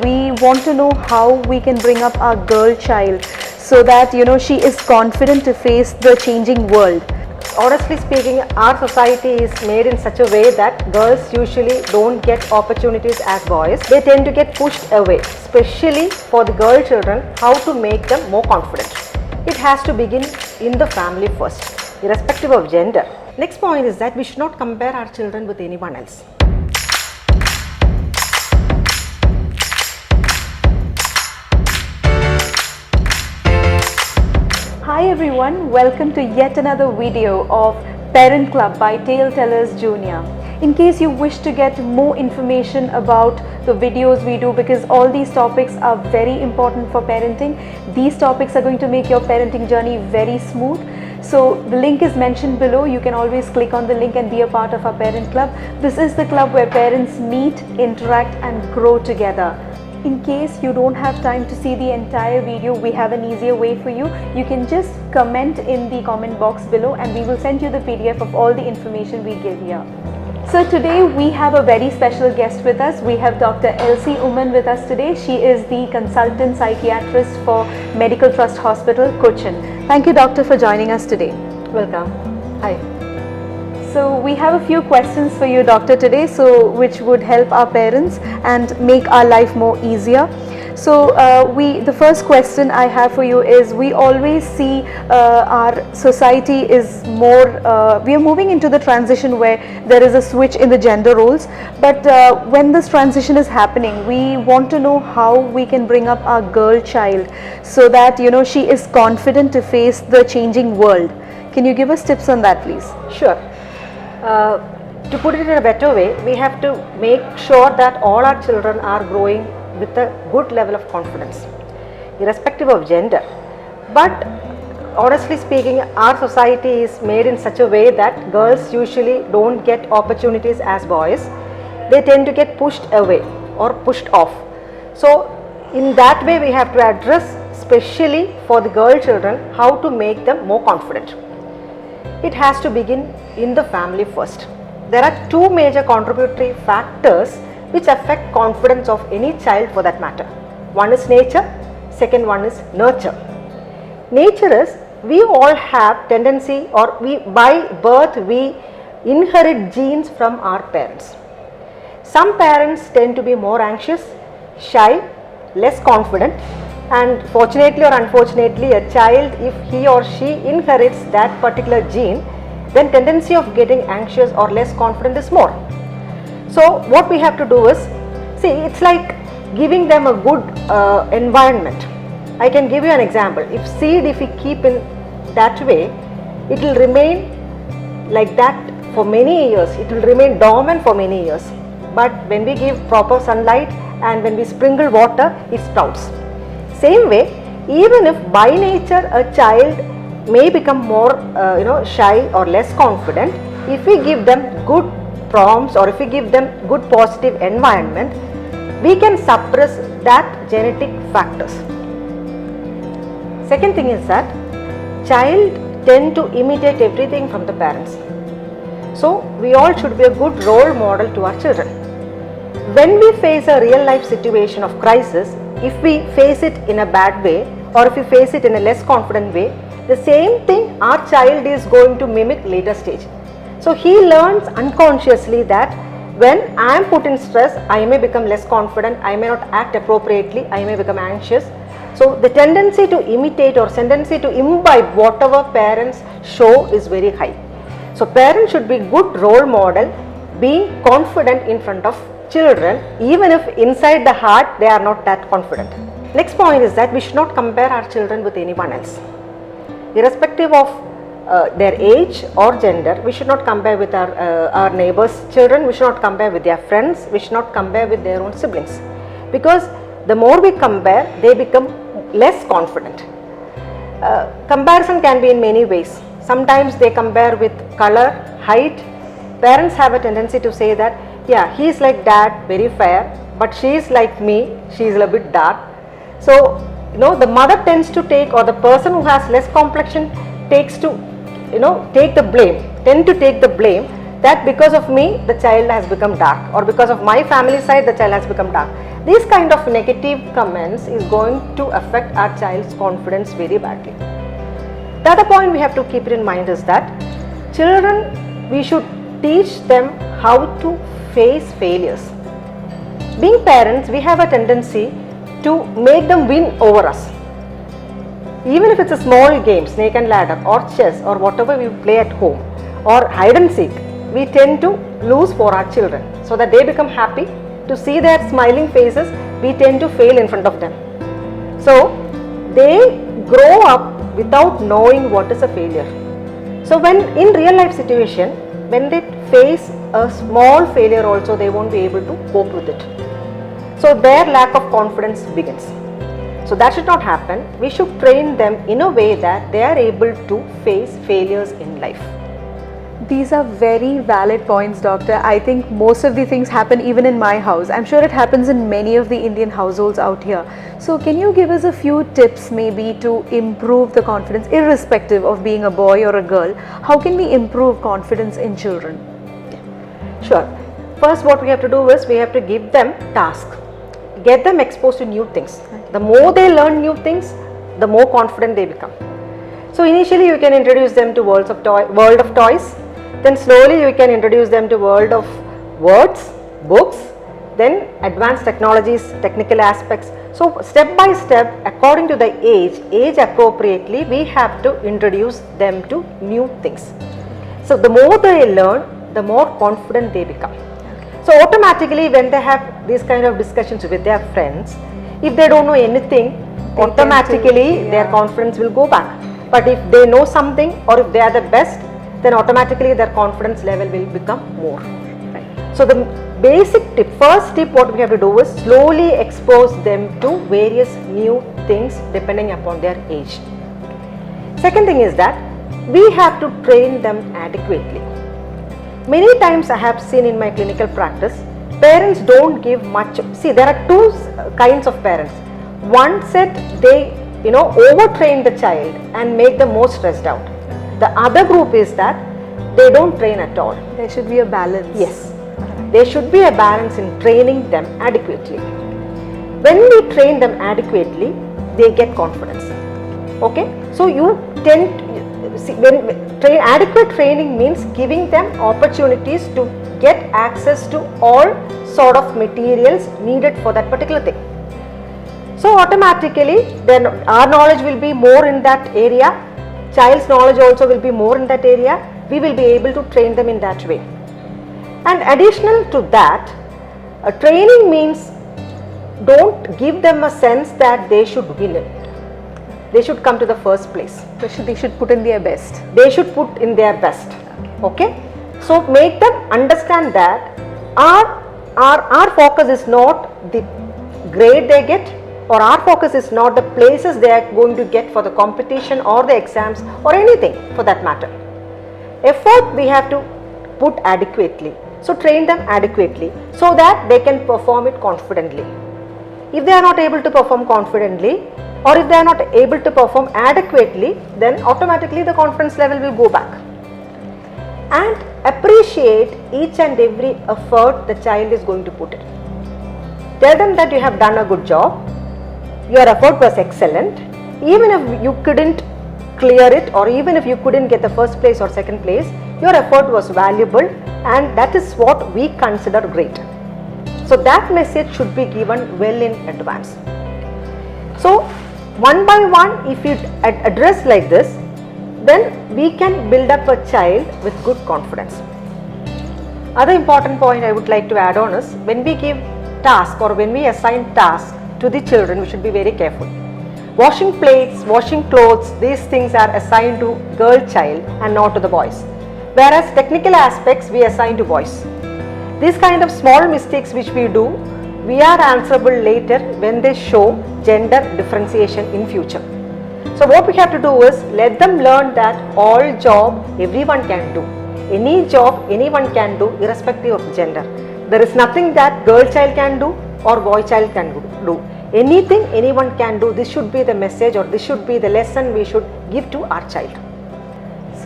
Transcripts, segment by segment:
We want to know how we can bring up our girl child so that she is confident to face the changing world. Honestly speaking, our society is made in such a way that girls usually don't get opportunities as boys. They tend to get pushed away, especially for the girl children, how to make them more confident. It has to begin in the family first, irrespective of gender. Next point is that we should not compare our children with anyone else. Hi everyone, welcome to yet another video of Parent Club by Tale Tellers Junior. In case you wish to get more information about the videos we do, because all these topics are very important for parenting, these topics are going to make your parenting journey very smooth. So the link is mentioned below. You can always click on the link and be a part of our Parent Club. This is the club where parents meet, interact and grow together. In case you don't have time to see the entire video, we have an easier way for you. You can just comment in the comment box below and we will send you the PDF of all the information we give here. So today we have a very special guest with us. We have Dr. Elsie Uman with us today. She is the consultant psychiatrist for Medical Trust Hospital, Cochin. Thank you, doctor, for joining us today. Welcome. Hi. So we have a few questions for you, doctor, today, which would help our parents and make our life more easier. So the first question I have for you is, we always see our society is more, we are moving into the transition where there is a switch in the gender roles, but when this transition is happening, we want to know how we can bring up our girl child so that she is confident to face the changing world. Can you give us tips on that, please? Sure. To put it in a better way, we have to make sure that all our children are growing with a good level of confidence, irrespective of gender. But honestly speaking, our society is made in such a way that girls usually don't get opportunities as boys. They tend to get pushed away or pushed off. So in that way, we have to address, especially for the girl children, how to make them more confident. It has to begin in the family first. There are two major contributory factors which affect confidence of any child for that matter. One is nature, second one is nurture. Nature is, we all have tendency, or by birth we inherit genes from our parents. Some parents tend to be more anxious, shy, less confident, and fortunately or unfortunately, a child, if he or she inherits that particular gene, then tendency of getting anxious or less confident is more. So what we have to do is, see, it's like giving them a good environment. I can give you an example. If seed, if we keep in that way, it will remain like that for many years. It will remain dormant for many years. But when we give proper sunlight and when we sprinkle water, it sprouts. Same way, even if by nature a child may become more shy or less confident, if we give them good prompts or if we give them good positive environment, we can suppress that genetic factors. Second thing is that child tend to imitate everything from the parents. So we all should be a good role model to our children. When we face a real life situation of crisis, if we face it in a bad way or if we face it in a less confident way, the same thing our child is going to mimic later stage. So he learns unconsciously that when I am put in stress, I may become less confident, I may not act appropriately, I may become anxious. So the tendency to imitate or tendency to imbibe whatever parents show is very high. So parents should be good role model, being confident in front of children, even if inside the heart they are not that confident. Next point is that we should not compare our children with anyone else. Irrespective of their age or gender, we should not compare with our neighbors' children, we should not compare with their friends, we should not compare with their own siblings. Because the more we compare, they become less confident. Comparison can be in many ways. Sometimes they compare with color, height. Parents have a tendency to say that, yeah, he is like dad, very fair, but she is like me, she is a bit dark. So, the mother tends to take, or the person who has less complexion takes to, take the blame, tend to take the blame that because of me the child has become dark, or because of my family side the child has become dark. These kind of negative comments is going to affect our child's confidence very badly. The other point we have to keep it in mind is that children, we should teach them how to face failures. Being parents, we have a tendency to make them win over us. Even if it's a small game, snake and ladder or chess or whatever we play at home or hide and seek, we tend to lose for our children. So that they become happy, to see their smiling faces, we tend to fail in front of them. So they grow up without knowing what is a failure. So when in real life situation, when they face a small failure also, they won't be able to cope with it. So their lack of confidence begins. So that should not happen. We should train them in a way that they are able to face failures in life. These are very valid points, Doctor. I think most of the things happen even in my house. I'm sure it happens in many of the Indian households out here. So can you give us a few tips maybe to improve the confidence, irrespective of being a boy or a girl? How can we improve confidence in children? Sure. First, what we have to do is we have to give them tasks. Get them exposed to new things. The more they learn new things, the more confident they become. So initially you can introduce them to world of toys. Then slowly you can introduce them to world of words, books, then advanced technologies, technical aspects. So step by step, according to the age appropriately, we have to introduce them to new things. So the more they learn, the more confident they become. So automatically when they have these kind of discussions with their friends, if they don't know anything, automatically their confidence will go back. But if they know something, or if they are the best, then automatically their confidence level will become more. Right. So the basic tip, first tip what we have to do is slowly expose them to various new things depending upon their age. Second thing is that we have to train them adequately. Many times I have seen in my clinical practice, parents don't give much. See, there are two kinds of parents. One set, they overtrain the child and make them more stressed out. The other group is that they don't train at all. There should be a balance. Yes, there should be a balance in training them adequately. When we train them adequately, they get confidence. Okay, so you tend to see, adequate training means giving them opportunities to get access to all sort of materials needed for that particular thing. So automatically then our knowledge will be more in that area, child's knowledge also will be more in that area, we will be able to train them in that way. And additional to that, training means don't give them a sense that they should win it. They should come to the first place. They should put in their best. They should put in their best. Okay? So make them understand that our focus is not the grade they get, or our focus is not the places they are going to get for the competition or the exams or anything for that matter. Effort we have to put adequately. So train them adequately so that they can perform it confidently. If they are not able to perform confidently, or if they are not able to perform adequately, then automatically the confidence level will go back. And appreciate each and every effort the child is going to put in. Tell them that you have done a good job. Your effort was excellent. Even if you couldn't clear it, or even if you couldn't get the first place or second place, your effort was valuable, and that is what we consider great. So that message should be given well in advance. So one by one, if you address like this, then we can build up a child with good confidence. Other important point I would like to add on is, when we give task or when we assign tasks to the children, we should be very careful. Washing plates, washing clothes, these things are assigned to girl child and not to the boys. Whereas technical aspects we assign to boys. These kind of small mistakes which we do, we are answerable later when they show gender differentiation in future. So what we have to do is let them learn that all job everyone can do. Any job anyone can do irrespective of gender. There is nothing that girl child can do or boy child can do. Anything anyone can do. This should be the message, or this should be the lesson we should give to our child.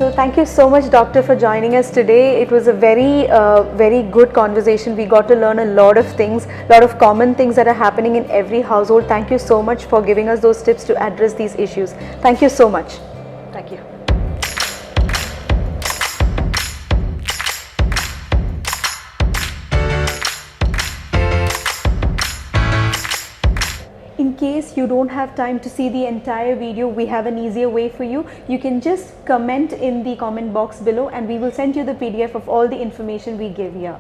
So thank you so much, doctor, for joining us today. It was a very good conversation. We got to learn a lot of things, a lot of common things that are happening in every household. Thank you so much for giving us those tips to address these issues. Thank you so much. Thank you. In case you don't have time to see the entire video, we have an easier way for you. You can just comment in the comment box below and we will send you the PDF of all the information we give here.